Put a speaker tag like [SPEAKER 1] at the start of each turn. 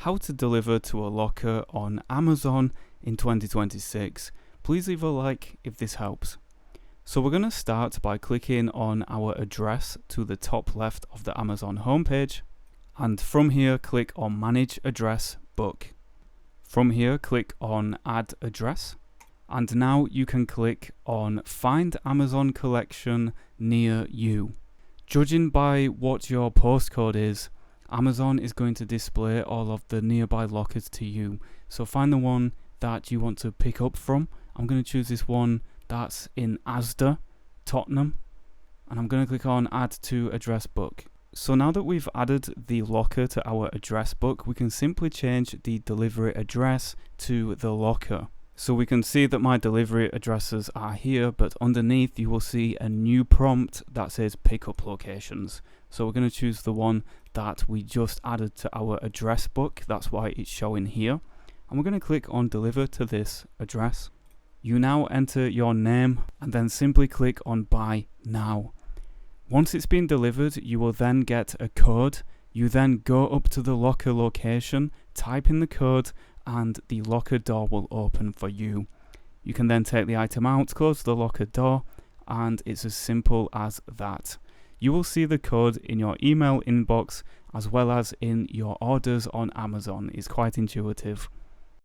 [SPEAKER 1] how to deliver to a locker on Amazon in 2026. Please leave a like if this helps. So we're going to start by clicking on our address to the top left of the Amazon homepage, and from here click on Manage Address Book. From here click on Add Address, and now you can click on Find Amazon Collection Near You. Judging by what your postcode is, Amazon is going to display all of the nearby lockers to you. So find the one that you want to pick up from. I'm going to choose this one that's in Asda, Tottenham, and I'm going to click on Add to Address Book. So now that we've added the locker to our address book, we can simply change the delivery address to the locker. So we can see that my delivery addresses are here, but underneath you will see a new prompt that says pickup locations. So we're going to choose the one that we just added to our address book. That's why it's showing here. And we're going to click on deliver to this address. You now enter your name and then simply click on buy now. Once it's been delivered, you will then get a code. You then go up to the locker location, type in the code, and the locker door will open for you. You can then take the item out, close the locker door, and it's as simple as that. You will see the code in your email inbox as well as in your orders on Amazon. It's quite intuitive.